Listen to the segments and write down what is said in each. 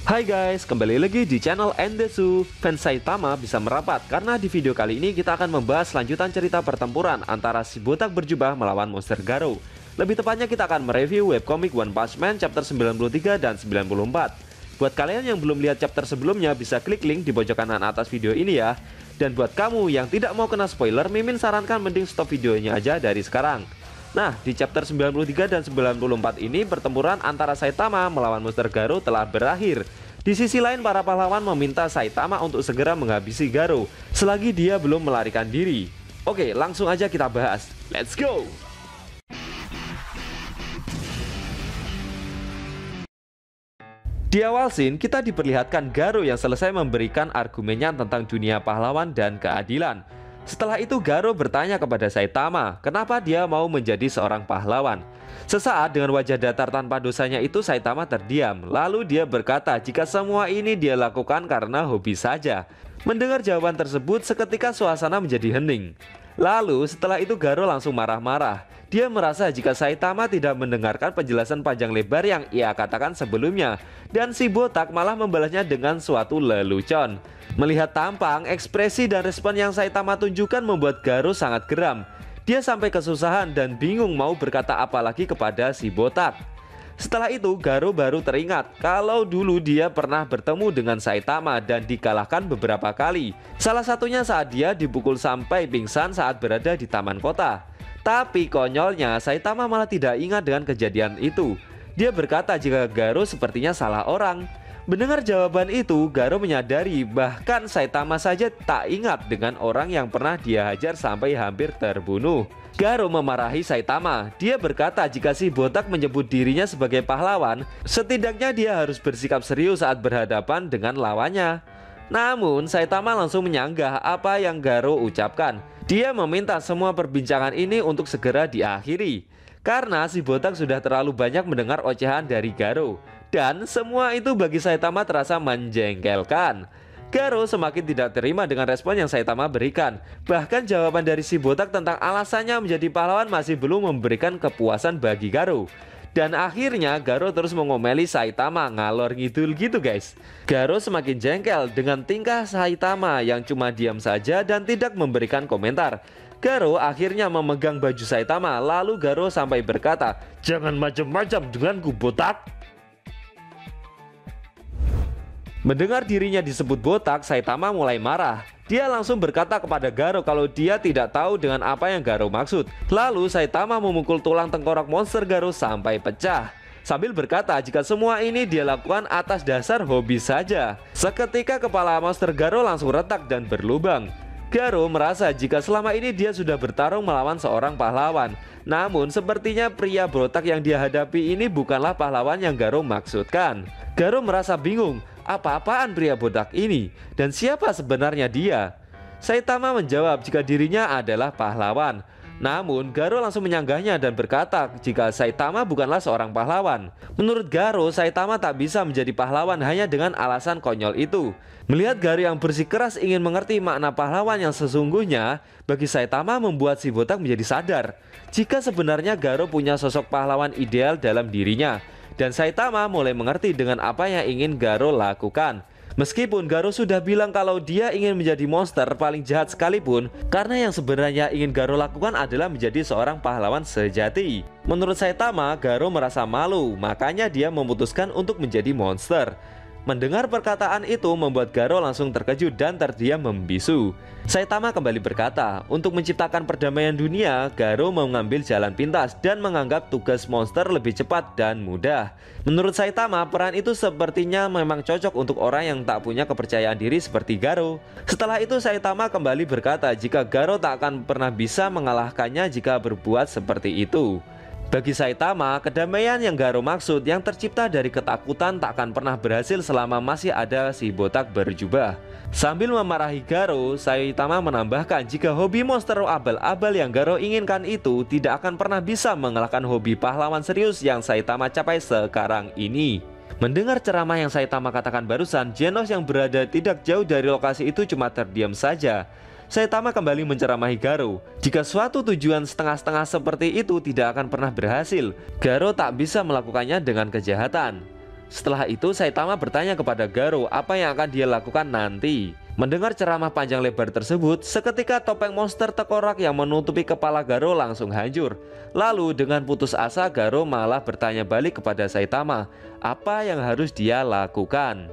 Hai guys, kembali lagi di channel Endesu. Fans Saitama bisa merapat karena di video kali ini kita akan membahas lanjutan cerita pertempuran antara si botak berjubah melawan monster Garou. Lebih tepatnya kita akan mereview webcomic One Punch Man chapter 93 dan 94. Buat kalian yang belum lihat chapter sebelumnya bisa klik link di pojok kanan atas video ini ya. Dan buat kamu yang tidak mau kena spoiler, Mimin sarankan mending stop videonya aja dari sekarang. Nah, di chapter 93 dan 94 ini pertempuran antara Saitama melawan monster Garou telah berakhir. Di sisi lain para pahlawan meminta Saitama untuk segera menghabisi Garou selagi dia belum melarikan diri. Oke, langsung aja kita bahas. Let's go! Di awal scene kita diperlihatkan Garou yang selesai memberikan argumennya tentang dunia pahlawan dan keadilan. Setelah itu Garou bertanya kepada Saitama kenapa dia mau menjadi seorang pahlawan. Sesaat dengan wajah datar tanpa dosanya itu Saitama terdiam. Lalu dia berkata jika semua ini dia lakukan karena hobi saja. Mendengar jawaban tersebut seketika suasana menjadi hening. Lalu setelah itu Garou langsung marah-marah. Dia merasa jika Saitama tidak mendengarkan penjelasan panjang lebar yang ia katakan sebelumnya. Dan si botak malah membalasnya dengan suatu lelucon. Melihat tampang, ekspresi dan respon yang Saitama tunjukkan membuat Garou sangat geram. Dia sampai kesusahan dan bingung mau berkata apa lagi kepada si botak. Setelah itu Garou baru teringat kalau dulu dia pernah bertemu dengan Saitama dan dikalahkan beberapa kali. Salah satunya saat dia dipukul sampai pingsan saat berada di taman kota. Tapi konyolnya Saitama malah tidak ingat dengan kejadian itu. Dia berkata jika Garou sepertinya salah orang. Mendengar jawaban itu, Garou menyadari bahkan Saitama saja tak ingat dengan orang yang pernah dia hajar sampai hampir terbunuh. Garou memarahi Saitama. Dia berkata jika si botak menyebut dirinya sebagai pahlawan, setidaknya dia harus bersikap serius saat berhadapan dengan lawannya. Namun Saitama langsung menyanggah apa yang Garou ucapkan. Dia meminta semua perbincangan ini untuk segera diakhiri karena si botak sudah terlalu banyak mendengar ocehan dari Garou. Dan semua itu bagi Saitama terasa menjengkelkan. Garou semakin tidak terima dengan respon yang Saitama berikan. Bahkan jawaban dari si botak tentang alasannya menjadi pahlawan masih belum memberikan kepuasan bagi Garou. Dan akhirnya Garou terus mengomeli Saitama ngalor ngidul gitu guys. Garou semakin jengkel dengan tingkah Saitama yang cuma diam saja dan tidak memberikan komentar. Garou akhirnya memegang baju Saitama. Lalu Garou sampai berkata, "Jangan macam-macam denganku botak." Mendengar dirinya disebut botak, Saitama mulai marah. Dia langsung berkata kepada Garou kalau dia tidak tahu dengan apa yang Garou maksud. Lalu Saitama memukul tulang tengkorak monster Garou sampai pecah. Sambil berkata jika semua ini dia lakukan atas dasar hobi saja. Seketika kepala monster Garou langsung retak dan berlubang. Garou merasa jika selama ini dia sudah bertarung melawan seorang pahlawan. Namun sepertinya pria botak yang dia hadapi ini bukanlah pahlawan yang Garou maksudkan. Garou merasa bingung. Apa-apaan pria botak ini? Dan siapa sebenarnya dia? Saitama menjawab jika dirinya adalah pahlawan. Namun Garou langsung menyanggahnya dan berkata jika Saitama bukanlah seorang pahlawan. Menurut Garou, Saitama tak bisa menjadi pahlawan hanya dengan alasan konyol itu. Melihat Garou yang bersikeras ingin mengerti makna pahlawan yang sesungguhnya, bagi Saitama membuat si botak menjadi sadar jika sebenarnya Garou punya sosok pahlawan ideal dalam dirinya. Dan Saitama mulai mengerti dengan apa yang ingin Garou lakukan. Meskipun Garou sudah bilang kalau dia ingin menjadi monster paling jahat sekalipun, karena yang sebenarnya ingin Garou lakukan adalah menjadi seorang pahlawan sejati. Menurut Saitama, Garou merasa malu, makanya dia memutuskan untuk menjadi monster. Mendengar perkataan itu membuat Garou langsung terkejut dan terdiam membisu. Saitama kembali berkata, untuk menciptakan perdamaian dunia, Garou mau mengambil jalan pintas dan menganggap tugas monster lebih cepat dan mudah. Menurut Saitama, peran itu sepertinya memang cocok untuk orang yang tak punya kepercayaan diri seperti Garou. Setelah itu Saitama kembali berkata jika Garou tak akan pernah bisa mengalahkannya jika berbuat seperti itu. Bagi Saitama, kedamaian yang Garou maksud yang tercipta dari ketakutan tak akan pernah berhasil selama masih ada si botak berjubah. Sambil memarahi Garou, Saitama menambahkan jika hobi monster abal-abal yang Garou inginkan itu tidak akan pernah bisa mengalahkan hobi pahlawan serius yang Saitama capai sekarang ini. Mendengar ceramah yang Saitama katakan barusan, Genos yang berada tidak jauh dari lokasi itu cuma terdiam saja. Saitama kembali menceramahi Garou. Jika suatu tujuan setengah-setengah seperti itu tidak akan pernah berhasil, Garou tak bisa melakukannya dengan kejahatan. Setelah itu Saitama bertanya kepada Garo apa yang akan dia lakukan nanti. Mendengar ceramah panjang lebar tersebut, seketika topeng monster tengkorak yang menutupi kepala Garo langsung hancur. Lalu dengan putus asa Garo malah bertanya balik kepada Saitama apa yang harus dia lakukan.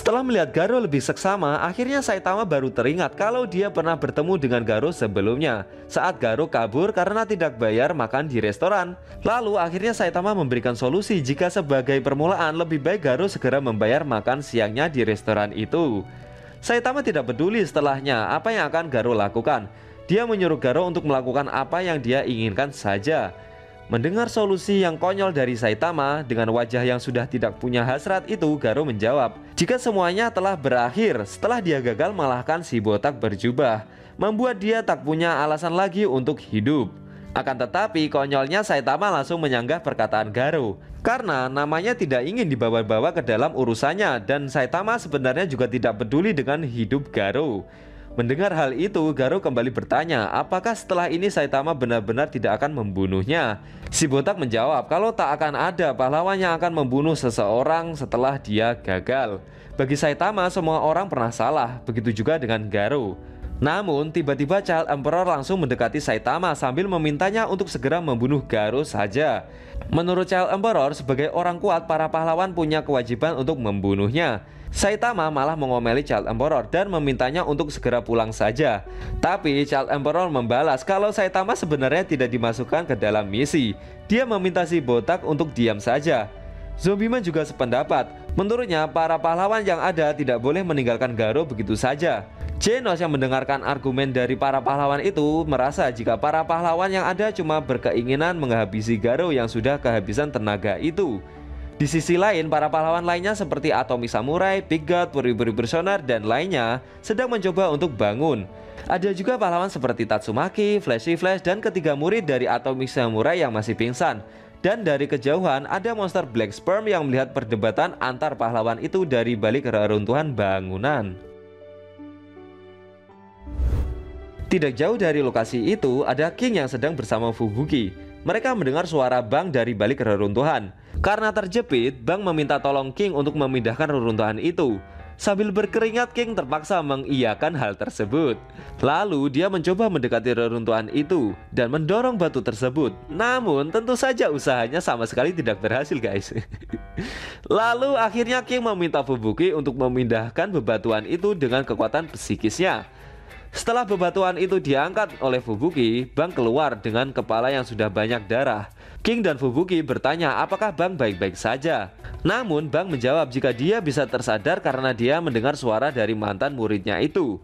Setelah melihat Garo lebih seksama, akhirnya Saitama baru teringat kalau dia pernah bertemu dengan Garo sebelumnya saat Garo kabur karena tidak bayar makan di restoran. Lalu akhirnya Saitama memberikan solusi jika sebagai permulaan lebih baik Garo segera membayar makan siangnya di restoran itu. Saitama tidak peduli setelahnya apa yang akan Garo lakukan. Dia menyuruh Garo untuk melakukan apa yang dia inginkan saja. Mendengar solusi yang konyol dari Saitama, dengan wajah yang sudah tidak punya hasrat itu, Garo menjawab jika semuanya telah berakhir setelah dia gagal mengalahkan si botak berjubah, membuat dia tak punya alasan lagi untuk hidup. Akan tetapi konyolnya Saitama langsung menyanggah perkataan Garo karena namanya tidak ingin dibawa-bawa ke dalam urusannya, dan Saitama sebenarnya juga tidak peduli dengan hidup Garo. Mendengar hal itu, Garo kembali bertanya apakah setelah ini Saitama benar-benar tidak akan membunuhnya. Si botak menjawab kalau tak akan ada pahlawan yang akan membunuh seseorang setelah dia gagal. Bagi Saitama semua orang pernah salah, begitu juga dengan Garo. Namun tiba-tiba Child Emperor langsung mendekati Saitama sambil memintanya untuk segera membunuh Garo saja. Menurut Child Emperor, sebagai orang kuat para pahlawan punya kewajiban untuk membunuhnya. Saitama malah mengomeli Child Emperor dan memintanya untuk segera pulang saja. Tapi Child Emperor membalas kalau Saitama sebenarnya tidak dimasukkan ke dalam misi. Dia meminta si botak untuk diam saja. Zombieman juga sependapat. Menurutnya para pahlawan yang ada tidak boleh meninggalkan Garo begitu saja. Genos yang mendengarkan argumen dari para pahlawan itu merasa jika para pahlawan yang ada cuma berkeinginan menghabisi Garo yang sudah kehabisan tenaga itu. Di sisi lain, para pahlawan lainnya seperti Atomic Samurai, Big God, peri-peri bersonar, dan lainnya sedang mencoba untuk bangun. Ada juga pahlawan seperti Tatsumaki, Flashy Flash, dan ketiga murid dari Atomic Samurai yang masih pingsan. Dan dari kejauhan ada monster Black Sperm yang melihat perdebatan antar pahlawan itu dari balik reruntuhan bangunan. Tidak jauh dari lokasi itu ada King yang sedang bersama Fubuki. Mereka mendengar suara Bang dari balik reruntuhan. Karena terjepit, Bang meminta tolong King untuk memindahkan reruntuhan itu. Sambil berkeringat, King terpaksa mengiyakan hal tersebut. Lalu dia mencoba mendekati reruntuhan itu dan mendorong batu tersebut. Namun tentu saja usahanya sama sekali tidak berhasil, guys. Lalu akhirnya King meminta Fubuki untuk memindahkan bebatuan itu dengan kekuatan psikisnya. Setelah bebatuan itu diangkat oleh Fubuki, Bang keluar dengan kepala yang sudah banyak darah. King dan Fubuki bertanya apakah Bang baik-baik saja. Namun Bang menjawab jika dia bisa tersadar karena dia mendengar suara dari mantan muridnya itu.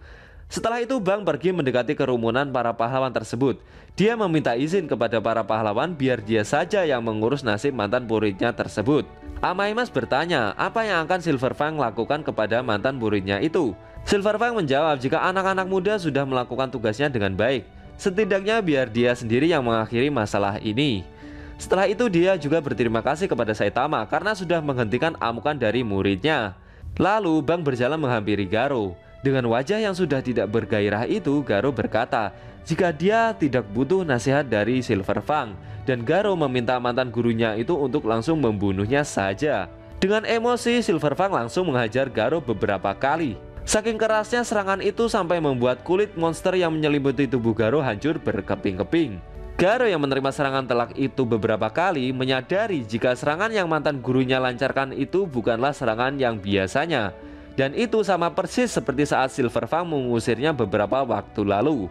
Setelah itu Bang pergi mendekati kerumunan para pahlawan tersebut. Dia meminta izin kepada para pahlawan biar dia saja yang mengurus nasib mantan muridnya tersebut. Amaimas bertanya apa yang akan Silver Fang lakukan kepada mantan muridnya itu. Silver Fang menjawab jika anak-anak muda sudah melakukan tugasnya dengan baik, setidaknya biar dia sendiri yang mengakhiri masalah ini. Setelah itu dia juga berterima kasih kepada Saitama karena sudah menghentikan amukan dari muridnya. Lalu Bang berjalan menghampiri Garo. Dengan wajah yang sudah tidak bergairah itu, Garo berkata jika dia tidak butuh nasihat dari Silver Fang, dan Garo meminta mantan gurunya itu untuk langsung membunuhnya saja. Dengan emosi, Silver Fang langsung menghajar Garo beberapa kali. Saking kerasnya serangan itu sampai membuat kulit monster yang menyelimuti tubuh Garo hancur berkeping-keping. Garo yang menerima serangan telak itu beberapa kali menyadari jika serangan yang mantan gurunya lancarkan itu bukanlah serangan yang biasanya. Dan itu sama persis seperti saat Silver Fang mengusirnya beberapa waktu lalu.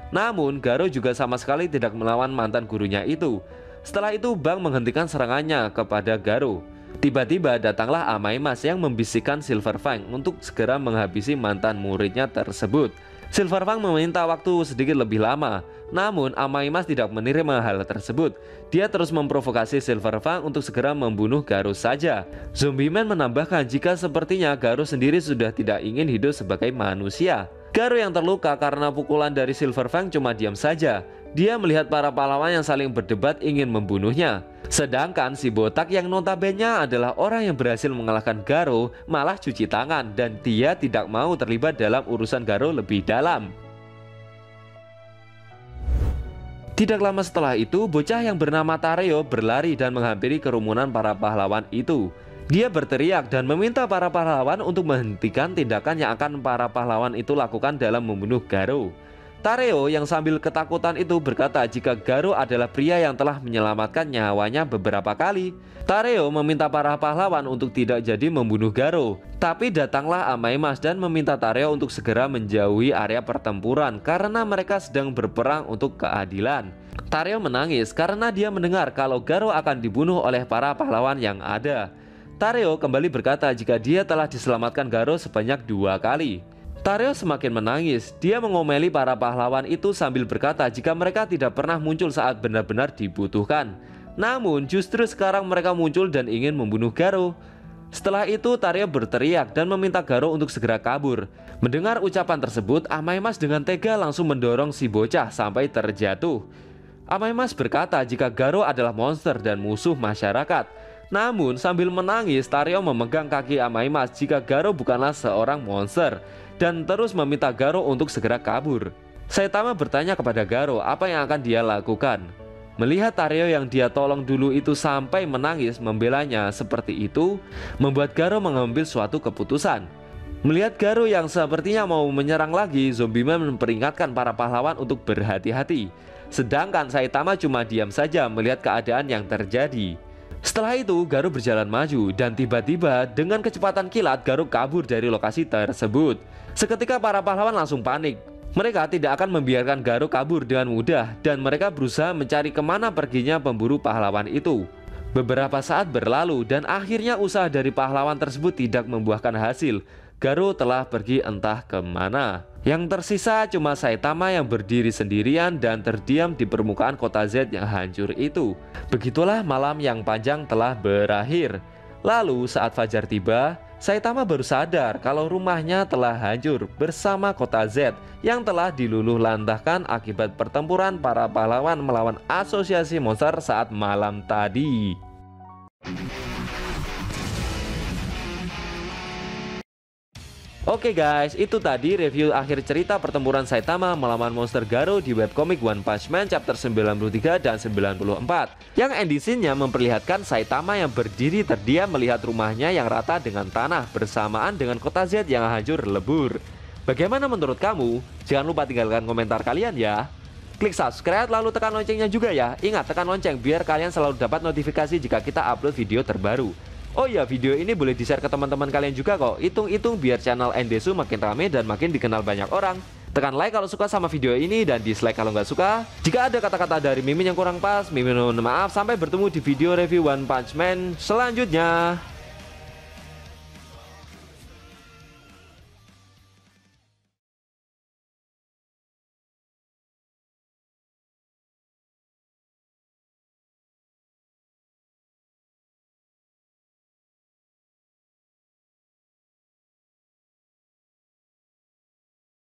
Namun Garo juga sama sekali tidak melawan mantan gurunya itu. Setelah itu Bang menghentikan serangannya kepada Garo. Tiba-tiba datanglah Amaimas yang membisikkan Silver Fang untuk segera menghabisi mantan muridnya tersebut. Silver Fang meminta waktu sedikit lebih lama, namun Amaimas tidak menerima hal tersebut. Dia terus memprovokasi Silver Fang untuk segera membunuh Garo saja. Zombieman menambahkan jika sepertinya Garo sendiri sudah tidak ingin hidup sebagai manusia. Garo yang terluka karena pukulan dari Silver Fang cuma diam saja. Dia melihat para pahlawan yang saling berdebat ingin membunuhnya. Sedangkan si botak yang notabene adalah orang yang berhasil mengalahkan Garo malah cuci tangan dan dia tidak mau terlibat dalam urusan Garo lebih dalam. Tidak lama setelah itu, bocah yang bernama Tareo berlari dan menghampiri kerumunan para pahlawan itu. Dia berteriak dan meminta para pahlawan untuk menghentikan tindakan yang akan para pahlawan itu lakukan dalam membunuh Garou. Tareo yang sambil ketakutan itu berkata jika Garou adalah pria yang telah menyelamatkan nyawanya beberapa kali. Tareo meminta para pahlawan untuk tidak jadi membunuh Garou. Tapi datanglah Amaimas dan meminta Tareo untuk segera menjauhi area pertempuran karena mereka sedang berperang untuk keadilan. Tareo menangis karena dia mendengar kalau Garou akan dibunuh oleh para pahlawan yang ada. Tareo kembali berkata jika dia telah diselamatkan Garou sebanyak 2 kali. Tareo semakin menangis. Dia mengomeli para pahlawan itu sambil berkata jika mereka tidak pernah muncul saat benar-benar dibutuhkan. Namun justru sekarang mereka muncul dan ingin membunuh Garou. Setelah itu Tareo berteriak dan meminta Garou untuk segera kabur. Mendengar ucapan tersebut, Amaimas dengan tega langsung mendorong si bocah sampai terjatuh. Amaimas berkata jika Garou adalah monster dan musuh masyarakat. Namun sambil menangis, Tareo memegang kaki Amaimas jika Garou bukanlah seorang monster dan terus meminta Garou untuk segera kabur. Saitama bertanya kepada Garou apa yang akan dia lakukan. Melihat Tareo yang dia tolong dulu itu sampai menangis membelanya seperti itu, membuat Garou mengambil suatu keputusan. Melihat Garou yang sepertinya mau menyerang lagi, Zombieman memperingatkan para pahlawan untuk berhati-hati. Sedangkan Saitama cuma diam saja melihat keadaan yang terjadi. Setelah itu Garou berjalan maju dan tiba-tiba dengan kecepatan kilat Garou kabur dari lokasi tersebut. Seketika para pahlawan langsung panik. Mereka tidak akan membiarkan Garou kabur dengan mudah dan mereka berusaha mencari kemana perginya pemburu pahlawan itu. Beberapa saat berlalu dan akhirnya usaha dari pahlawan tersebut tidak membuahkan hasil. Garou telah pergi entah kemana. Yang tersisa cuma Saitama yang berdiri sendirian dan terdiam di permukaan kota Z yang hancur itu. Begitulah malam yang panjang telah berakhir. Lalu saat fajar tiba, Saitama baru sadar kalau rumahnya telah hancur bersama kota Z yang telah diluluh lantahkan akibat pertempuran para pahlawan melawan asosiasi monster saat malam tadi. Oke guys, itu tadi review akhir cerita pertempuran Saitama melawan monster Garou di webcomic One Punch Man chapter 93 dan 94. Yang ending scene-nya memperlihatkan Saitama yang berdiri terdiam melihat rumahnya yang rata dengan tanah bersamaan dengan kota Z yang hancur lebur. Bagaimana menurut kamu? Jangan lupa tinggalkan komentar kalian ya. Klik subscribe lalu tekan loncengnya juga ya. Ingat tekan lonceng biar kalian selalu dapat notifikasi jika kita upload video terbaru. Oh iya, video ini boleh di-share ke teman-teman kalian juga kok. Hitung-hitung biar channel Endesu makin rame dan makin dikenal banyak orang. Tekan like kalau suka sama video ini dan dislike kalau nggak suka. Jika ada kata-kata dari Mimin yang kurang pas, Mimin mohon maaf. Sampai bertemu di video review One Punch Man selanjutnya.